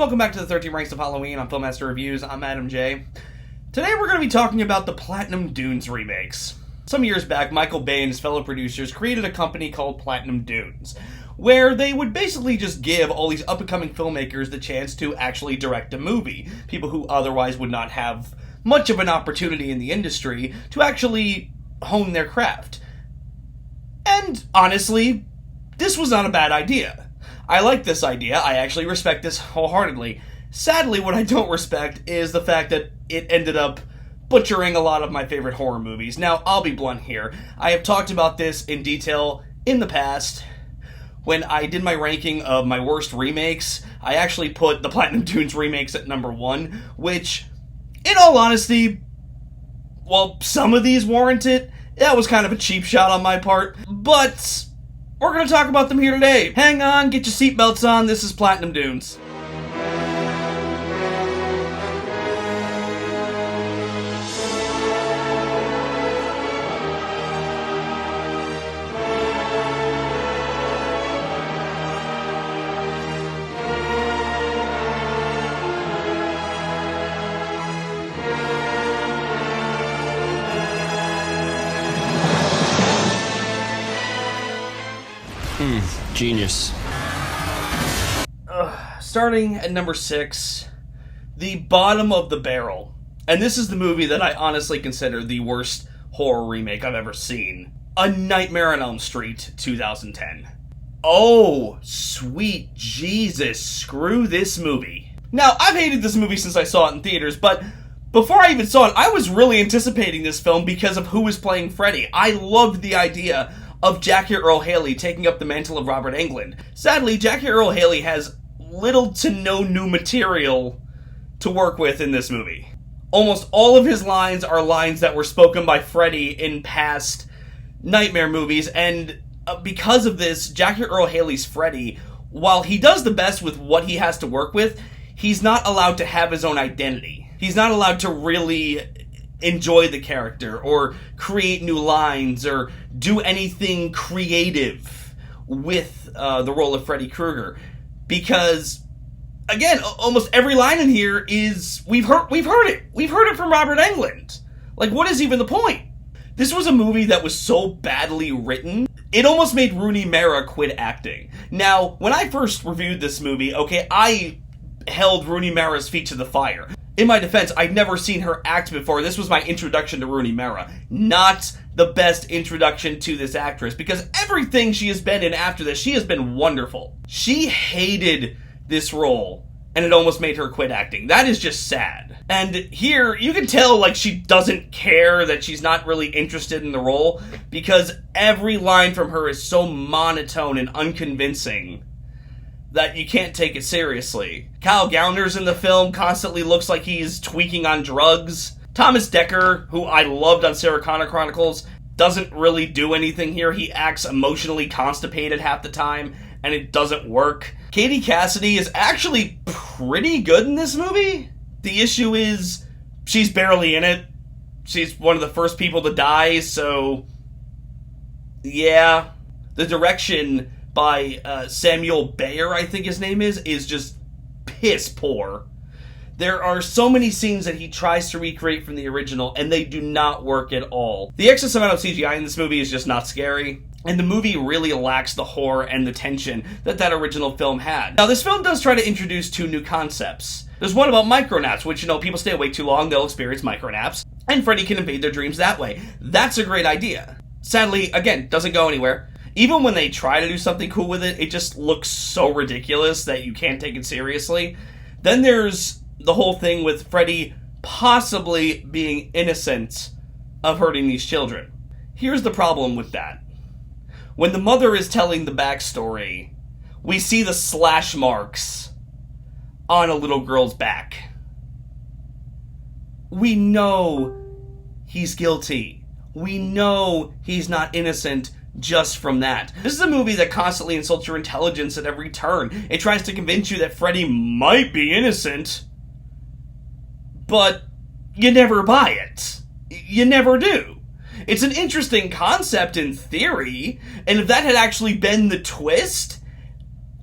Welcome back to the 13 Ranks of Halloween on FilmMaster Reviews. I'm Adam J. Today we're going to be talking about the Platinum Dunes remakes. Some years back, Michael Bay and his fellow producers created a company called Platinum Dunes, where they would basically just give all these up-and-coming filmmakers the chance to actually direct a movie. People who otherwise would not have much of an opportunity in the industry to actually hone their craft. And honestly, this was not a bad idea. I like this idea. I actually respect this wholeheartedly. Sadly, what I don't respect is the fact that it ended up butchering a lot of my favorite horror movies. Now, I'll be blunt here. I have talked about this in detail in the past. When I did my ranking of my worst remakes, I actually put the Platinum Dunes remakes at number 1, which, in all honesty, well, some of these warrant it. That was kind of a cheap shot on my part, but we're going to talk about them here today. Hang on, get your seatbelts on, this is Platinum Dunes. Genius. Starting at number 6, the bottom of the barrel. And this is the movie that I honestly consider the worst horror remake I've ever seen. A Nightmare on Elm Street 2010. Oh, sweet Jesus, screw this movie. Now, I've hated this movie since I saw it in theaters, but before I even saw it, I was really anticipating this film because of who was playing Freddy. I loved the idea of Jackie Earle Haley taking up the mantle of Robert Englund. Sadly, Jackie Earle Haley has little to no new material to work with in this movie. Almost all of his lines are lines that were spoken by Freddy in past Nightmare movies, and because of this, Jackie Earle Haley's Freddy, while he does the best with what he has to work with, he's not allowed to have his own identity. He's not allowed to really enjoy the character, or create new lines, or do anything creative with the role of Freddy Krueger. Because, again, almost every line in here is, we've heard it. We've heard it from Robert Englund. Like, what is even the point? This was a movie that was so badly written, it almost made Rooney Mara quit acting. Now, when I first reviewed this movie, okay, I held Rooney Mara's feet to the fire. In my defense, I'd never seen her act before. This was my introduction to Rooney Mara. Not the best introduction to this actress, because everything she has been in after this, she has been wonderful. She hated this role, and it almost made her quit acting. That is just sad. And here, you can tell, like, she doesn't care, that she's not really interested in the role, because every line from her is so monotone and unconvincing that you can't take it seriously. Kyle Gallner's in the film, constantly looks like he's tweaking on drugs. Thomas Dekker, who I loved on Sarah Connor Chronicles, doesn't really do anything here. He acts emotionally constipated half the time, and it doesn't work. Katie Cassidy is actually pretty good in this movie. The issue is, she's barely in it. She's one of the first people to die, so yeah. The direction by Samuel Bayer, I think his name is just piss poor. There are so many scenes that he tries to recreate from the original, and they do not work at all. The excess amount of CGI in this movie is just not scary, and the movie really lacks the horror and the tension that original film had. Now, this film does try to introduce 2 new concepts. There's one about micronaps, which, people stay awake too long, they'll experience micronaps, and Freddy can invade their dreams that way. That's a great idea. Sadly, again, doesn't go anywhere. Even when they try to do something cool with it, it just looks so ridiculous that you can't take it seriously. Then there's the whole thing with Freddy possibly being innocent of hurting these children. Here's the problem with that. When the mother is telling the backstory, we see the slash marks on a little girl's back. We know he's guilty. We know he's not innocent just from that. This is a movie that constantly insults your intelligence at every turn. It tries to convince you that Freddy might be innocent, but you never buy it. You never do. It's an interesting concept in theory, and if that had actually been the twist,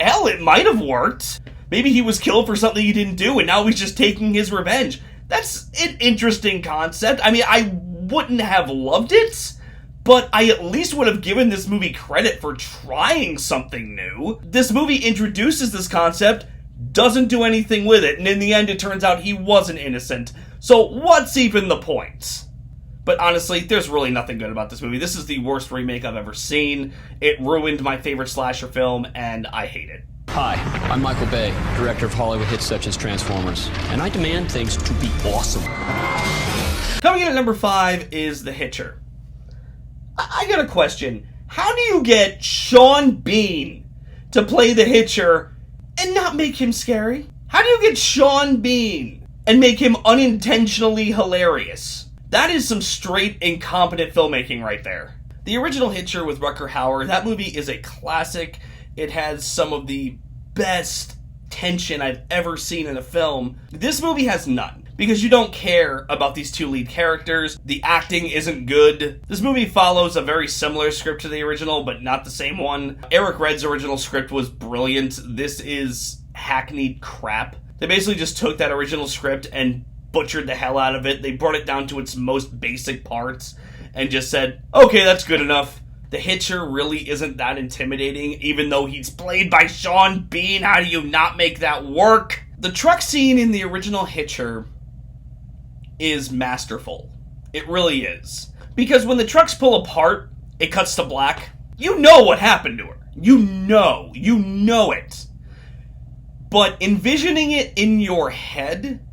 hell, it might have worked. Maybe he was killed for something he didn't do, and now he's just taking his revenge. That's an interesting concept. I mean, I wouldn't have loved it, but I at least would have given this movie credit for trying something new. This movie introduces this concept, doesn't do anything with it, and in the end it turns out he wasn't innocent. So what's even the point? But honestly, there's really nothing good about this movie. This is the worst remake I've ever seen. It ruined my favorite slasher film, and I hate it. Hi, I'm Michael Bay, director of Hollywood hits such as Transformers, and I demand things to be awesome. Coming in at number 5 is The Hitcher. I got a question. How do you get Sean Bean to play the Hitcher and not make him scary? How do you get Sean Bean and make him unintentionally hilarious? That is some straight incompetent filmmaking right there. The original Hitcher with Rutger Hauer, that movie is a classic. It has some of the best tension I've ever seen in a film. This movie has none, because you don't care about these two lead characters. The acting isn't good. This movie follows a very similar script to the original, but not the same one. Eric Red's original script was brilliant. This is hackneyed crap. They basically just took that original script and butchered the hell out of it. They brought it down to its most basic parts and just said, okay, that's good enough. The Hitcher really isn't that intimidating, even though he's played by Sean Bean. How do you not make that work? The truck scene in the original Hitcher is masterful. It really is. Because when the trucks pull apart, it cuts to black. You know what happened to her. You know it. But envisioning it in your head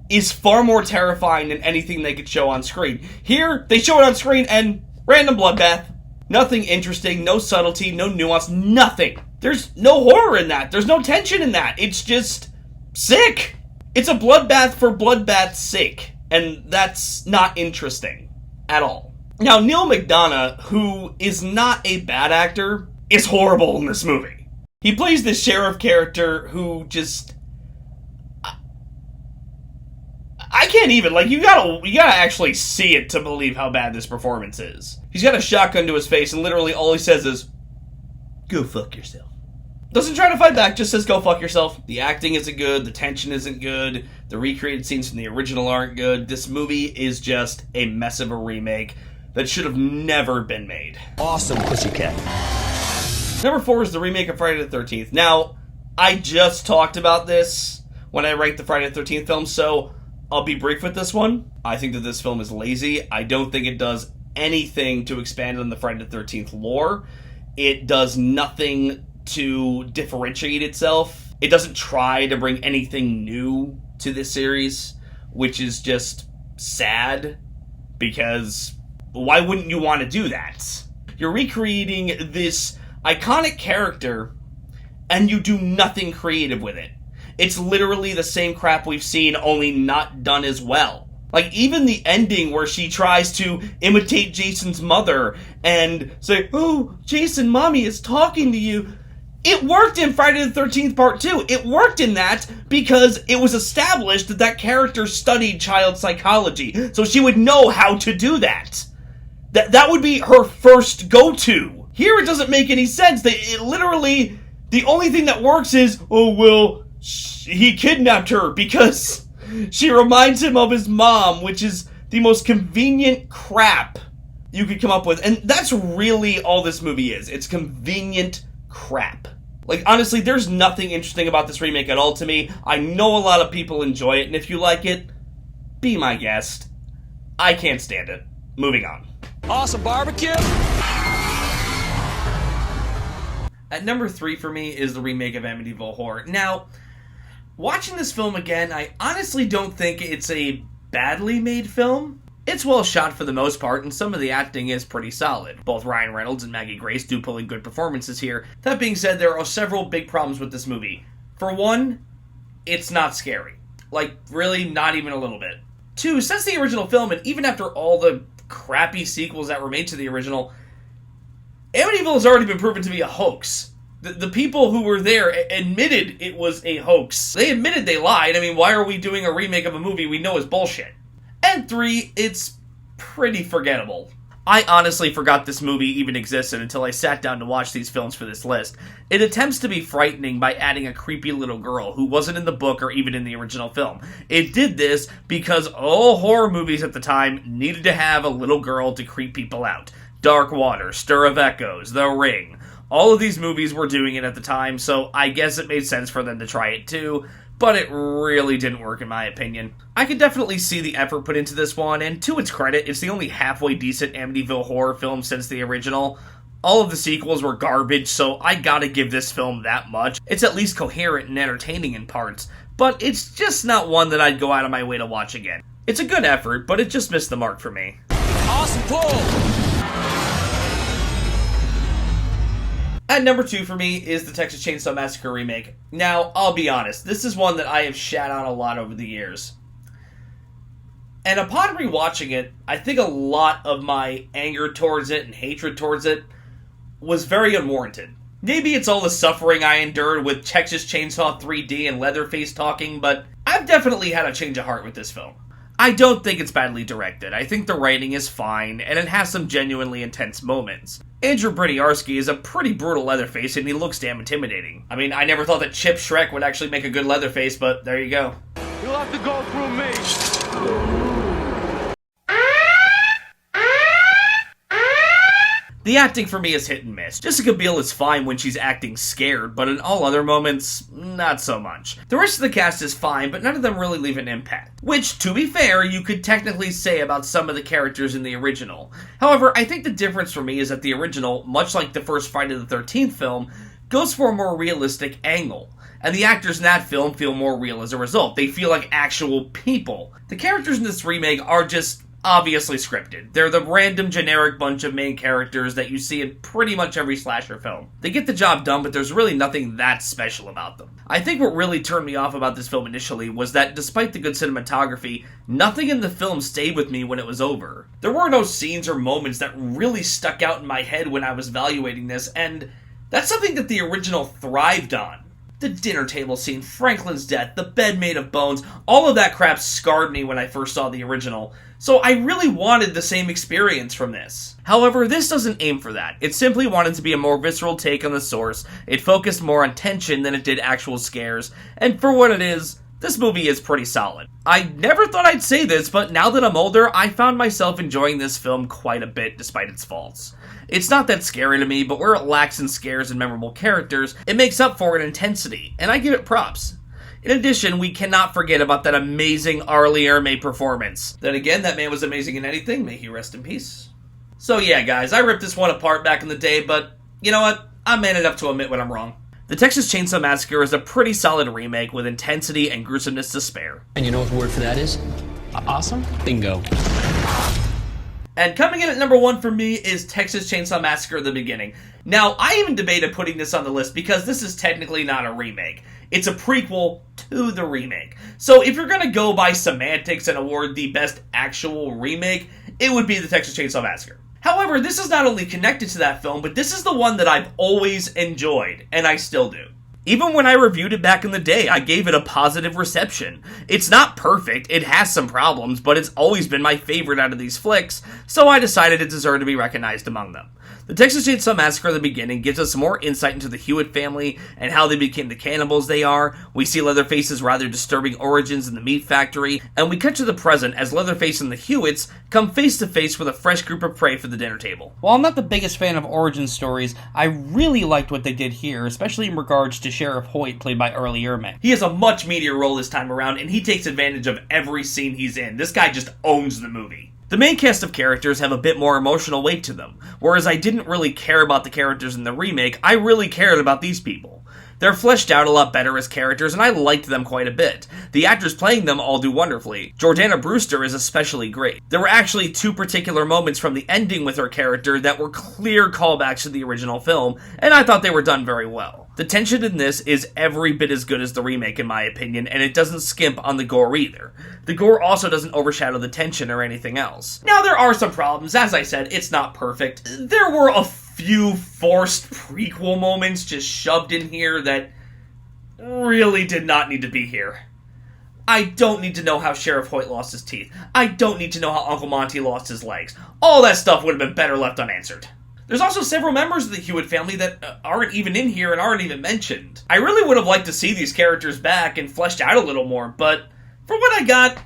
is far more terrifying than anything they could show on screen. Here, they show it on screen and random bloodbath. Nothing interesting, no subtlety, no nuance, nothing. There's no horror in that. There's no tension in that. It's just sick. It's a bloodbath for bloodbath's sake, and that's not interesting at all. Now, Neil McDonough, who is not a bad actor, is horrible in this movie. He plays this sheriff character who just... I can't even, you gotta actually see it to believe how bad this performance is. He's got a shotgun to his face, and literally all he says is, go fuck yourself. Doesn't try to fight back, just says go fuck yourself. The acting isn't good, the tension isn't good, the recreated scenes from the original aren't good. This movie is just a mess of a remake that should have never been made. Awesome, pussycat. Number 4 is the remake of Friday the 13th. Now, I just talked about this when I ranked the Friday the 13th film, so I'll be brief with this one. I think that this film is lazy. I don't think it does anything to expand on the Friday the 13th lore. It does nothing to differentiate itself. It doesn't try to bring anything new to this series, which is just sad, because why wouldn't you want to do that? You're recreating this iconic character, and you do nothing creative with it. It's literally the same crap we've seen, only not done as well. Even the ending where she tries to imitate Jason's mother and say, oh, Jason, mommy is talking to you. It worked in Friday the 13th Part 2. It worked in that because it was established that that character studied child psychology, so she would know how to do that. That would be her first go-to. Here it doesn't make any sense. The only thing that works is, oh, well, he kidnapped her because she reminds him of his mom, which is the most convenient crap you could come up with. And that's really all this movie is. It's convenient crap. Honestly, there's nothing interesting about this remake at all to me. I know a lot of people enjoy it, and if you like it, be my guest. I can't stand it. Moving on. Awesome barbecue! At number 3 for me is the remake of Amityville Horror. Now, watching this film again, I honestly don't think it's a badly made film. It's well shot for the most part, and some of the acting is pretty solid. Both Ryan Reynolds and Maggie Grace do pull in good performances here. That being said, there are several big problems with this movie. For one, it's not scary. Really, not even a little bit. 2, since the original film, and even after all the crappy sequels that were made to the original, Amityville has already been proven to be a hoax. The people who were there admitted it was a hoax. They admitted they lied. I mean, why are we doing a remake of a movie we know is bullshit? And 3, it's pretty forgettable. I honestly forgot this movie even existed until I sat down to watch these films for this list. It attempts to be frightening by adding a creepy little girl who wasn't in the book or even in the original film. It did this because all horror movies at the time needed to have a little girl to creep people out. Dark Water, Stir of Echoes, The Ring. All of these movies were doing it at the time, so I guess it made sense for them to try it too, but it really didn't work in my opinion. I could definitely see the effort put into this one, and to its credit, it's the only halfway decent Amityville horror film since the original. All of the sequels were garbage, so I gotta give this film that much. It's at least coherent and entertaining in parts, but it's just not one that I'd go out of my way to watch again. It's a good effort, but it just missed the mark for me. Awesome pull! At number 2 for me is the Texas Chainsaw Massacre remake. Now, I'll be honest, this is one that I have shat on a lot over the years. And upon rewatching it, I think a lot of my anger towards it and hatred towards it was very unwarranted. Maybe it's all the suffering I endured with Texas Chainsaw 3D and Leatherface talking, but I've definitely had a change of heart with this film. I don't think it's badly directed. I think the writing is fine, and it has some genuinely intense moments. Andrew Briniarski is a pretty brutal Leatherface, and he looks damn intimidating. I mean, I never thought that Chip Shrek would actually make a good Leatherface, but there you go. You'll have to go through me. The acting for me is hit and miss. Jessica Biel is fine when she's acting scared, but in all other moments, not so much. The rest of the cast is fine, but none of them really leave an impact. Which, to be fair, you could technically say about some of the characters in the original. However, I think the difference for me is that the original, much like the first Friday the 13th film, goes for a more realistic angle. And the actors in that film feel more real as a result. They feel like actual people. The characters in this remake are just obviously scripted. They're the random generic bunch of main characters that you see in pretty much every slasher film. They get the job done, but there's really nothing that special about them. I think what really turned me off about this film initially was that despite the good cinematography, nothing in the film stayed with me when it was over. There were no scenes or moments that really stuck out in my head when I was evaluating this, and that's something that the original thrived on. The dinner table scene, Franklin's death, the bed made of bones, all of that crap scarred me when I first saw the original, so I really wanted the same experience from this. However, this doesn't aim for that. It simply wanted to be a more visceral take on the source. It focused more on tension than it did actual scares, and for what it is, this movie is pretty solid. I never thought I'd say this, but now that I'm older, I found myself enjoying this film quite a bit despite its faults. It's not that scary to me, but where it lacks in scares and memorable characters, it makes up for it in intensity, and I give it props. In addition, we cannot forget about that amazing R. Lee Ermey performance. Then again, that man was amazing in anything, may he rest in peace. So yeah, guys, I ripped this one apart back in the day, but you know what? I'm man enough to admit when I'm wrong. The Texas Chainsaw Massacre is a pretty solid remake with intensity and gruesomeness to spare. And you know what the word for that is? Awesome? Bingo. And coming in at number 1 for me is Texas Chainsaw Massacre: The Beginning. Now, I even debated putting this on the list because this is technically not a remake. It's a prequel to the remake. So if you're gonna go by semantics and award the best actual remake, it would be the Texas Chainsaw Massacre. However, this is not only connected to that film, but this is the one that I've always enjoyed, and I still do. Even when I reviewed it back in the day, I gave it a positive reception. It's not perfect, it has some problems, but it's always been my favorite out of these flicks, so I decided it deserved to be recognized among them. The Texas Chainsaw Massacre: The Beginning gives us more insight into the Hewitt family and how they became the cannibals they are. We see Leatherface's rather disturbing origins in the meat factory, and we cut to the present as Leatherface and the Hewitts come face to face with a fresh group of prey for the dinner table. While I'm not the biggest fan of origin stories, I really liked what they did here, especially in regards to Sheriff Hoyt, played by R. Lee Ermey. He has a much meatier role this time around, and he takes advantage of every scene he's in. This guy just owns the movie. The main cast of characters have a bit more emotional weight to them, whereas I didn't really care about the characters in the remake, I really cared about these people. They're fleshed out a lot better as characters, and I liked them quite a bit. The actors playing them all do wonderfully. Jordana Brewster is especially great. There were actually 2 particular moments from the ending with her character that were clear callbacks to the original film, and I thought they were done very well. The tension in this is every bit as good as the remake in my opinion, and it doesn't skimp on the gore either. The gore also doesn't overshadow the tension or anything else. Now there are some problems, as I said, it's not perfect. There were a few forced prequel moments just shoved in here that really did not need to be here. I don't need to know how Sheriff Hoyt lost his teeth. I don't need to know how Uncle Monty lost his legs. All that stuff would have been better left unanswered. There's also several members of the Hewitt family that aren't even in here and aren't even mentioned. I really would have liked to see these characters back and fleshed out a little more, but for what I got,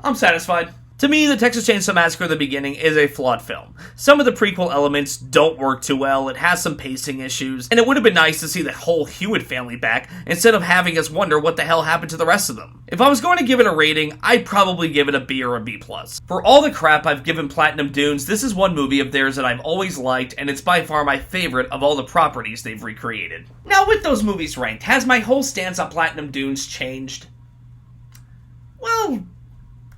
I'm satisfied. To me, the Texas Chainsaw Massacre The Beginning is a flawed film. Some of the prequel elements don't work too well, it has some pacing issues, and it would have been nice to see the whole Hewitt family back instead of having us wonder what the hell happened to the rest of them. If I was going to give it a rating, I'd probably give it a B or a B+. For all the crap I've given Platinum Dunes, this is one movie of theirs that I've always liked, and it's by far my favorite of all the properties they've recreated. Now, with those movies ranked, has my whole stance on Platinum Dunes changed? Well,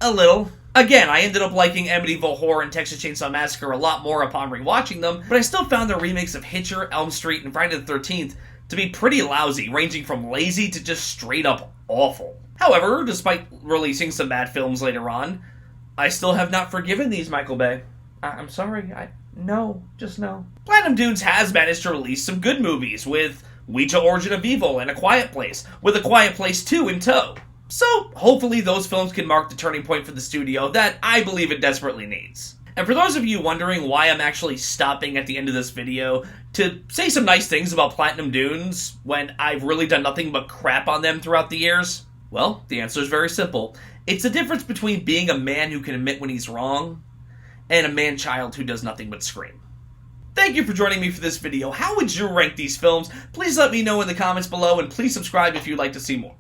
a little. Again, I ended up liking Amityville Horror and Texas Chainsaw Massacre a lot more upon rewatching them, but I still found the remakes of Hitcher, Elm Street, and Friday the 13th to be pretty lousy, ranging from lazy to just straight up awful. However, despite releasing some bad films later on, I still have not forgiven these, Michael Bay. I'm sorry, no. Platinum Dunes has managed to release some good movies, with Ouija Origin of Evil and A Quiet Place, with A Quiet Place 2 in tow. So, hopefully those films can mark the turning point for the studio that I believe it desperately needs. And for those of you wondering why I'm actually stopping at the end of this video to say some nice things about Platinum Dunes when I've really done nothing but crap on them throughout the years, well, the answer is very simple. It's the difference between being a man who can admit when he's wrong and a man-child who does nothing but scream. Thank you for joining me for this video. How would you rank these films? Please let me know in the comments below, and please subscribe if you'd like to see more.